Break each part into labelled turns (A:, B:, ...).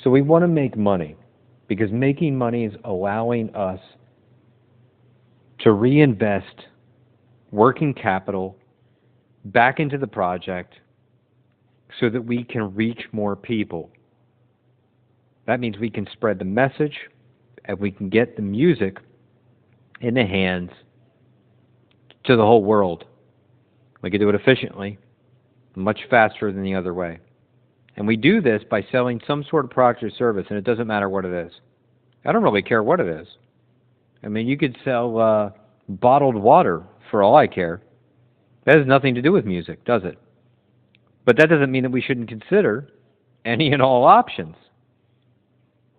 A: So we want to make money because making money is allowing us to reinvest working capital back into the project so that we can reach more people. That means we can spread the message and we can get the music in the hands to the whole world. We can do it efficiently, much faster than the other way. And we do this by selling some sort of product or service, and it doesn't matter what it is. I don't really care what it is. I mean, you could sell bottled water for all I care. That has nothing to do with music, does it? But that doesn't mean that we shouldn't consider any and all options.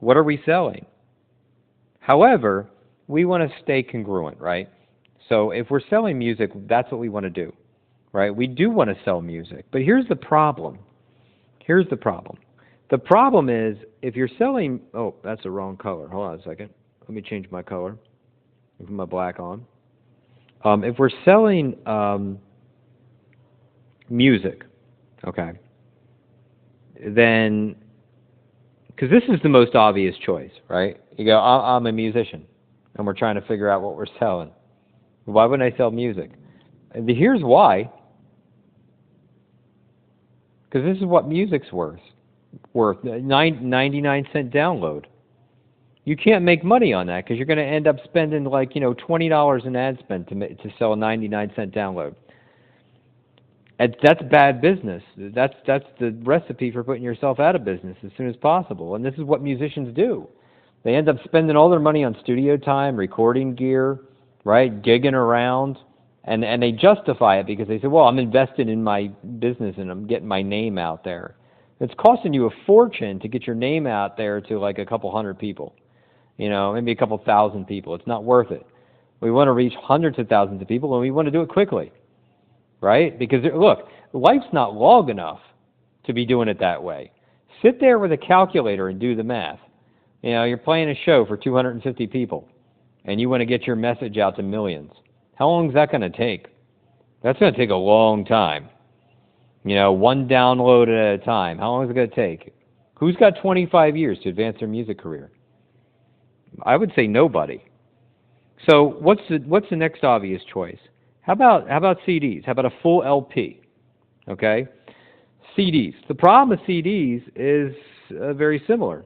A: What are we selling? However, we want to stay congruent, right? So if we're selling music, that's what we want to do, right? We do want to sell music. But here's the problem. Here's the problem. The problem is if you're selling... Oh, that's the wrong color. Hold on a second. Let me change my color. Put my black on. If we're selling music, okay, then... Because this is the most obvious choice, right? You go, I'm a musician, and we're trying to figure out what we're selling. Why wouldn't I sell music? And here's why. Because this is what music's worth 99-cent download. You can't make money on that because you're going to end up spending like, $20 in ad spend to sell a 99-cent download. And that's bad business. That's the recipe for putting yourself out of business as soon as possible. And this is what musicians do. They end up spending all their money on studio time, recording gear, right, gigging around, and they justify it because they say, well, I'm invested in my business and I'm getting my name out there. It's costing you a fortune to get your name out there to like a couple hundred people, maybe a couple thousand people. It's not worth it. We want to reach hundreds of thousands of people, and we want to do it quickly, right? Because, look, life's not long enough to be doing it that way. Sit there with a calculator and do the math. You're playing a show for 250 people, and you want to get your message out to millions. How long is that going to take? That's going to take a long time. One download at a time. How long is it going to take? Who's got 25 years to advance their music career? I would say nobody. So what's the next obvious choice? How about CDs? How about a full LP? Okay? CDs. The problem with CDs is very similar.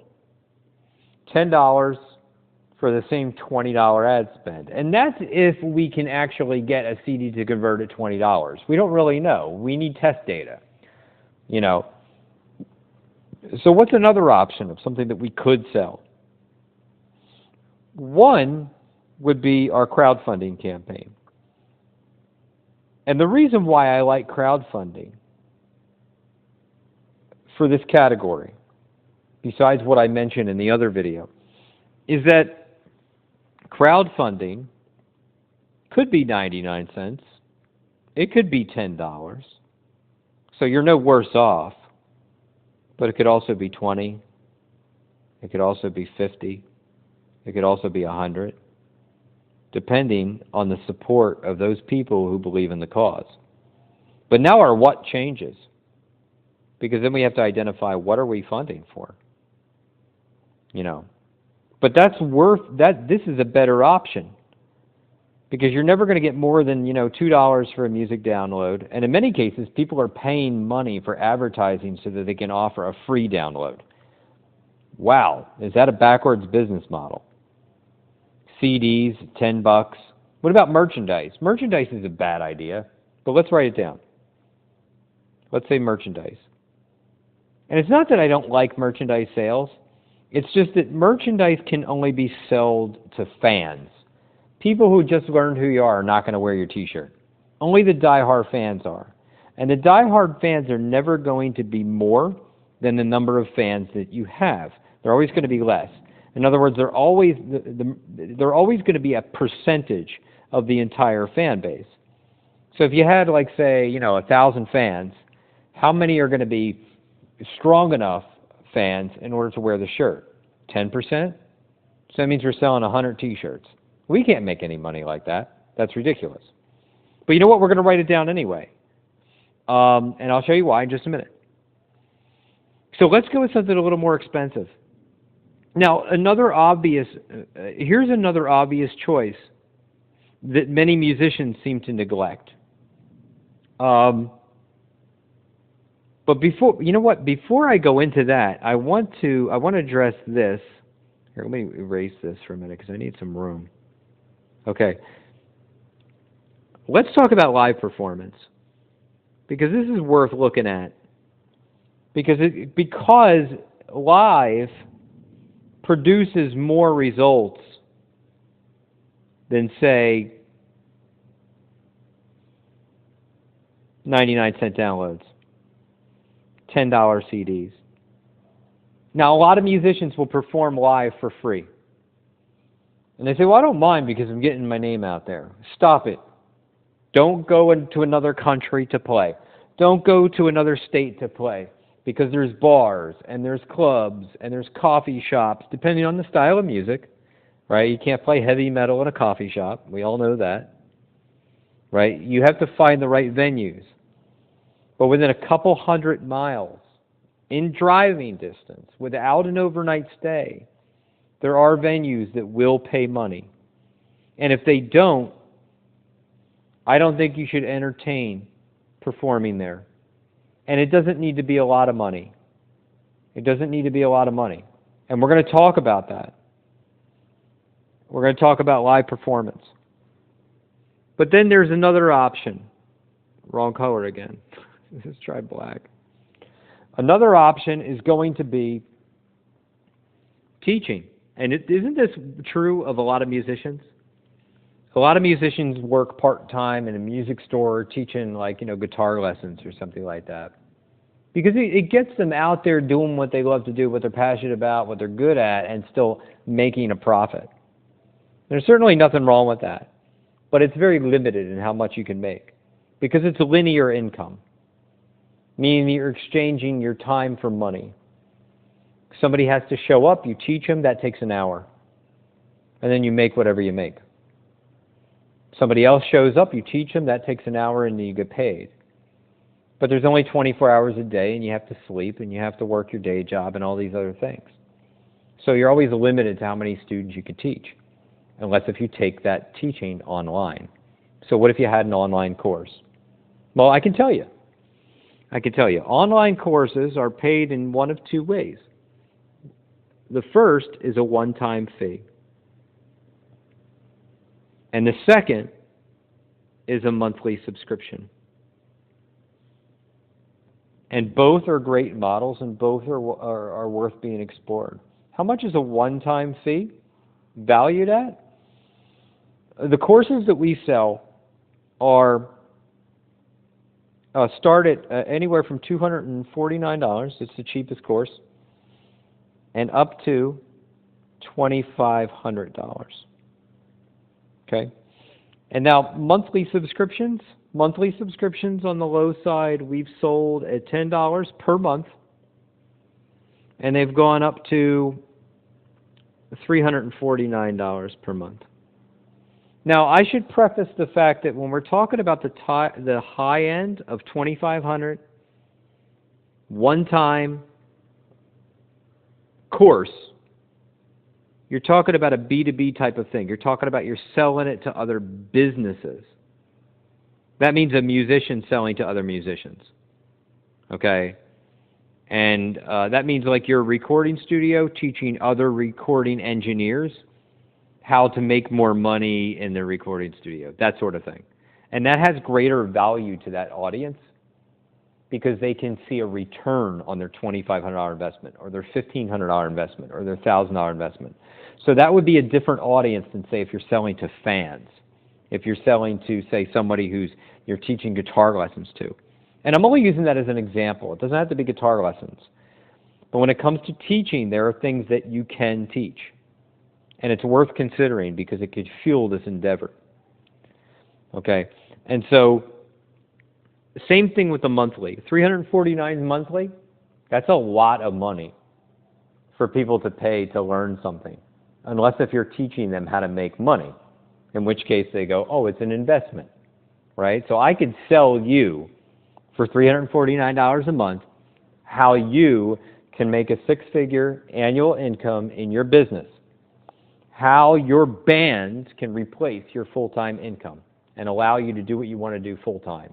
A: $10 for the same $20 ad spend. And that's if we can actually get a CD to convert at $20. We don't really know. We need test data. So what's another option of something that we could sell? One would be our crowdfunding campaign. And the reason why I like crowdfunding for this category, besides what I mentioned in the other video, is that crowdfunding could be 99 cents. It could be $10. So you're no worse off. But it could also be 20. It could also be 50. It could also be 100. Depending on the support of those people who believe in the cause. But now our what changes. Because then we have to identify what are we funding for. But this is a better option. Because you're never going to get more than, $2 for a music download. And in many cases, people are paying money for advertising so that they can offer a free download. Wow, is that a backwards business model? CDs, $10. What about merchandise? Merchandise is a bad idea, but let's write it down. Let's say merchandise. And it's not that I don't like merchandise sales. It's just that merchandise can only be sold to fans. People who just learned who you are not going to wear your T-shirt. Only the die-hard fans are. And the die-hard fans are never going to be more than the number of fans that you have. They're always going to be less. In other words, they're always going to be a percentage of the entire fan base. So if you had, like, say, 1,000 fans, how many are going to be strong enough fans in order to wear the shirt? 10%? So that means we're selling 100 T-shirts. We can't make any money like that. That's ridiculous. But you know what? We're going to write it down anyway. And I'll show you why in just a minute. So let's go with something a little more expensive. Now, here's another obvious choice that many musicians seem to neglect. But before I go into that, I want to address this. Here, let me erase this for a minute because I need some room. Okay. Let's talk about live performance, because this is worth looking at. Because live produces more results than, say, 99-cent downloads, $10 CDs. Now, a lot of musicians will perform live for free. And they say, well, I don't mind because I'm getting my name out there. Stop it. Don't go into another country to play. Don't go to another state to play, because there's bars and there's clubs and there's coffee shops, depending on the style of music, right? You can't play heavy metal in a coffee shop. We all know that, right? You have to find the right venues. But within a couple 100 miles, in driving distance, without an overnight stay, there are venues that will pay money. And if they don't, I don't think you should entertain performing there. And it doesn't need to be a lot of money. It doesn't need to be a lot of money. And we're going to talk about that. We're going to talk about live performance. But then there's another option. Wrong color again. Let's try black. Another option is going to be teaching. And isn't this true of a lot of musicians? A lot of musicians work part-time in a music store teaching, guitar lessons or something like that. Because it gets them out there doing what they love to do, what they're passionate about, what they're good at, and still making a profit. There's certainly nothing wrong with that. But it's very limited in how much you can make. Because it's a linear income. Meaning you're exchanging your time for money. Somebody has to show up, you teach them, that takes an hour. And then you make whatever you make. Somebody else shows up, you teach them, that takes an hour, and then you get paid. But there's only 24 hours a day, and you have to sleep, and you have to work your day job, and all these other things. So you're always limited to how many students you could teach, unless if you take that teaching online. So what if you had an online course? Well, I can tell you. Online courses are paid in one of two ways. The first is a one-time fee. And the second is a monthly subscription. And both are great models, and both are worth being explored. How much is a one-time fee valued at? The courses that we sell are start at anywhere from $249, it's the cheapest course, and up to $2,500. Okay? And now monthly subscriptions on the low side, we've sold at $10 per month, and they've gone up to $349 per month. Now, I should preface the fact that when we're talking about the high end of $2,500, one-time course, you're talking about a B2B type of thing. You're talking about you're selling it to other businesses. That means a musician selling to other musicians. Okay? And that means like your recording studio teaching other recording engineers how to make more money in their recording studio, that sort of thing. And that has greater value to that audience because they can see a return on their $2,500 investment or their $1,500 investment or their $1,000 investment. So that would be a different audience than, say, if you're selling to fans, if you're selling to, say, somebody who's you're teaching guitar lessons to. And I'm only using that as an example. It doesn't have to be guitar lessons. But when it comes to teaching, there are things that you can teach. And it's worth considering because it could fuel this endeavor. Okay? And so, same thing with the monthly. $349 monthly, that's a lot of money for people to pay to learn something. Unless if you're teaching them how to make money. In which case they go, oh, it's an investment. Right? So I could sell you for $349 a month how you can make a six-figure annual income in your business, how your band can replace your full-time income and allow you to do what you want to do full-time.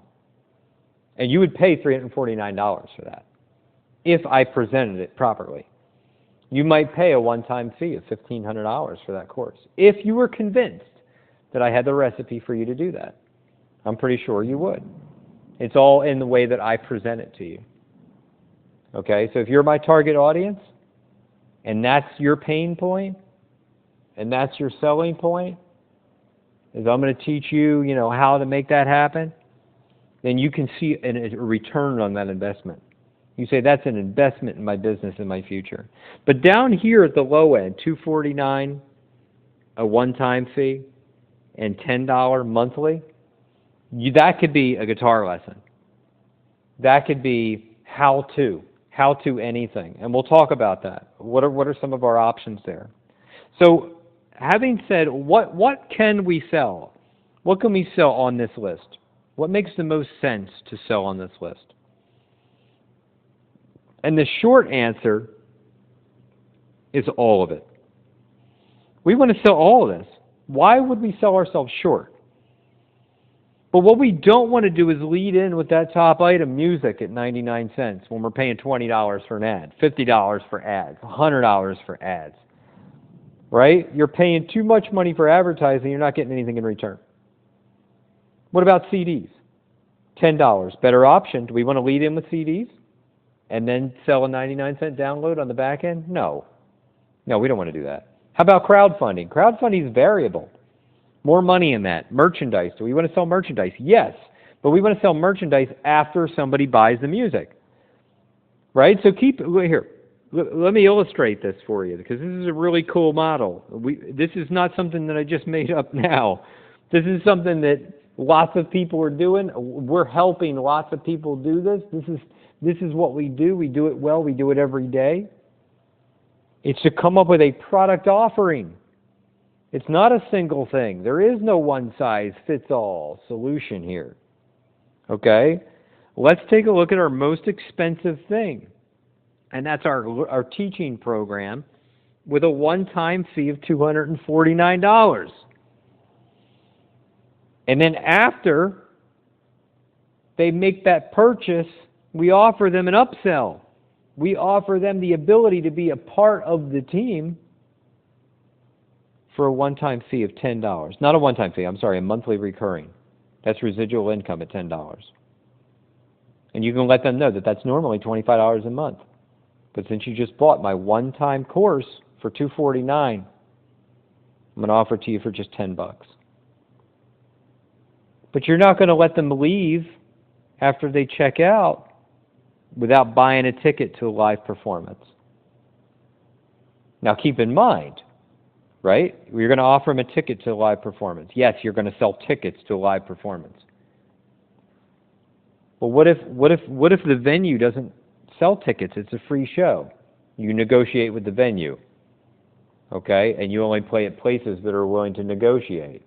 A: And you would pay $349 for that if I presented it properly. You might pay a one-time fee of $1,500 for that course if you were convinced that I had the recipe for you to do that. I'm pretty sure you would. It's all in the way that I present it to you. Okay, so if you're my target audience, and that's your pain point, and that's your selling point, is I'm going to teach you, how to make that happen, then you can see a return on that investment. You say, that's an investment in my business and my future. But down here at the low end, $249, a one-time fee, and $10 monthly, that could be a guitar lesson. That could be how-to anything. And we'll talk about that. What are some of our options there? So having said, what can we sell? What can we sell on this list? What makes the most sense to sell on this list? And the short answer is all of it. We want to sell all of this. Why would we sell ourselves short? But what we don't want to do is lead in with that top item, music, at 99 cents when we're paying $20 for an ad, $50 for ads, $100 for ads. Right? You're paying too much money for advertising, you're not getting anything in return. What about CDs? $10. Better option. Do we want to lead in with CDs and then sell a 99-cent download on the back end? No. No, we don't want to do that. How about crowdfunding? Crowdfunding is variable. More money in that. Merchandise. Do we want to sell merchandise? Yes. But we want to sell merchandise after somebody buys the music. Right? So here. Let me illustrate this for you because this is a really cool model. This is not something that I just made up now. This is something that lots of people are doing. We're helping lots of people do this. This is what we do. We do it well. We do it every day. It's to come up with a product offering. It's not a single thing. There is no one-size-fits-all solution here. Okay? Let's take a look at our most expensive thing. And that's our teaching program with a one-time fee of $249. And then after they make that purchase, we offer them an upsell. We offer them the ability to be a part of the team for a one-time fee of $10. Not a one-time fee, I'm sorry, a monthly recurring. That's residual income at $10. And you can let them know that that's normally $25 a month. But since you just bought my one-time course for $249, I'm going to offer it to you for just $10. But you're not going to let them leave after they check out without buying a ticket to a live performance. Now keep in mind, right? You're going to offer them a ticket to a live performance. Yes, you're going to sell tickets to a live performance. But what if the venue doesn't sell tickets? It's a free show. You negotiate with the venue. Okay? And you only play at places that are willing to negotiate.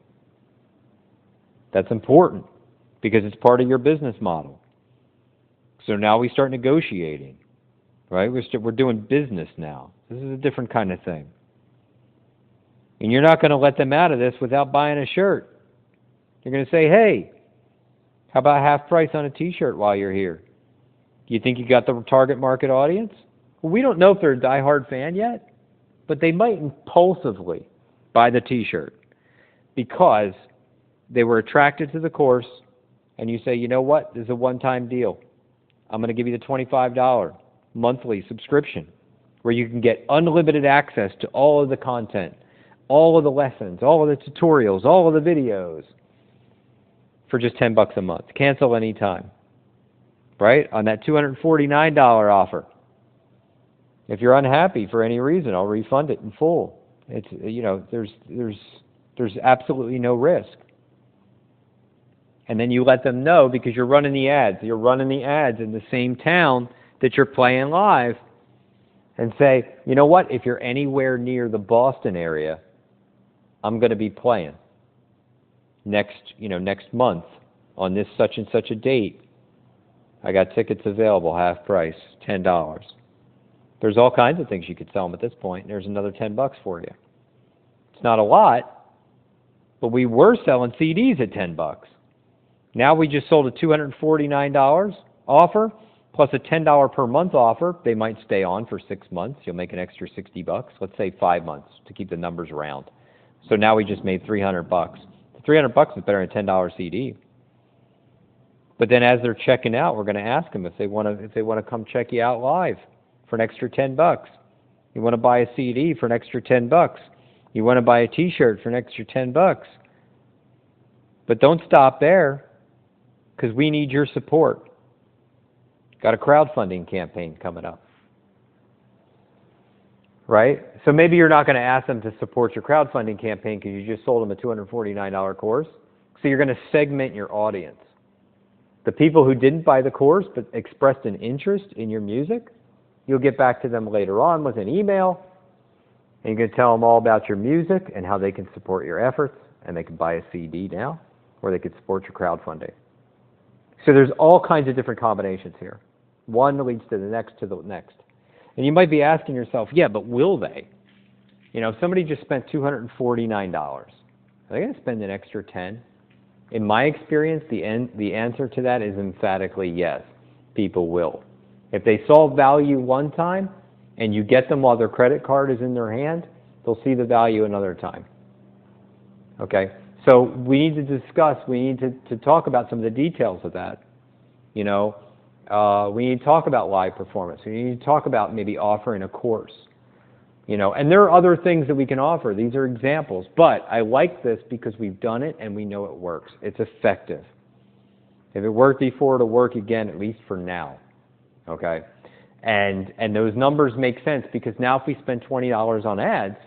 A: That's important because it's part of your business model. So now we start negotiating. Right? We're doing business now. This is a different kind of thing. And you're not going to let them out of this without buying a shirt. You're going to say, hey, how about half price on a t-shirt while you're here? Do you think you got the target market audience? Well, we don't know if they're a diehard fan yet, but they might impulsively buy the t-shirt because they were attracted to the course, and you say, you know what, this is a one-time deal. I'm going to give you the $25 monthly subscription where you can get unlimited access to all of the content, all of the lessons, all of the tutorials, all of the videos for just $10 a month. Cancel anytime. Right? On that $249 offer. If you're unhappy for any reason, I'll refund it in full. It's there's absolutely no risk. And then you let them know because you're running the ads. You're running the ads in the same town that you're playing live and say, you know what, if you're anywhere near the Boston area, I'm going to be playing next month on this such and such a date. I got tickets available, half price, $10. There's all kinds of things you could sell them at this point. There's another $10 for you. It's not a lot, but we were selling CDs at $10. Now we just sold a $249 offer plus a $10 per month offer. They might stay on for 6 months. You'll make an extra $60. Let's say 5 months to keep the numbers round. So now we just made $300. The $300 is better than a $10 CD. But then as they're checking out, we're going to ask them if they want to come check you out live for an extra $10. You want to buy a CD for an extra $10. You want to buy a T-shirt for an extra $10. But don't stop there, because we need your support. Got a crowdfunding campaign coming up, right? So maybe you're not going to ask them to support your crowdfunding campaign because you just sold them a $249 course. So you're going to segment your audience. The people who didn't buy the course but expressed an interest in your music, you'll get back to them later on with an email, and you're going to tell them all about your music and how they can support your efforts, and they can buy a CD now, or they could support your crowdfunding. So there's all kinds of different combinations here. One leads to the next, And you might be asking yourself, yeah, but will they? You know, if somebody just spent $249, are they going to spend an extra $10? In my experience, the answer to that is emphatically yes. People will. If they saw value one time and you get them while their credit card is in their hand, they'll see the value another time. Okay? So we need to talk about some of the details of that. You know, we need to talk about live performance. We need to talk about maybe offering a course. You know, and there are other things that we can offer. These are examples. But I like this because we've done it and we know it works. It's effective. If it worked before, it'll work again, at least for now. Okay? And those numbers make sense because now if we spend $20 on ads,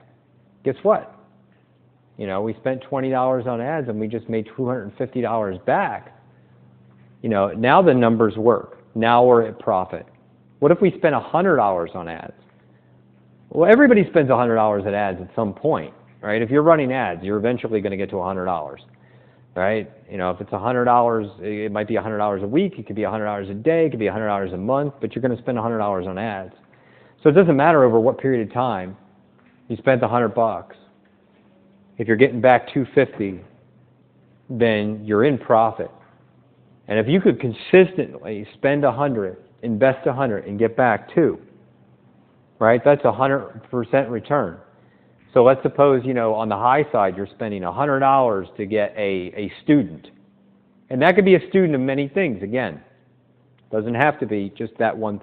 A: guess what? You know, we spent $20 on ads and we just made $250 back. You know, now the numbers work. Now we're at profit. What if we spent $100 on ads? Well, everybody spends $100 at ads at some point, right? If you're running ads, you're eventually going to get to $100, right? You know, if it's $100, it might be $100 a week, it could be $100 a day, it could be $100 a month, but you're going to spend $100 on ads. So it doesn't matter over what period of time you spent the $100. If you're getting back $250, then you're in profit. And if you could consistently spend $100, invest $100, and get back $2, right? That's 100% return. So let's suppose, you know, on the high side, you're spending $100 to get a student. And that could be a student of many things, again. Doesn't have to be just that one thing.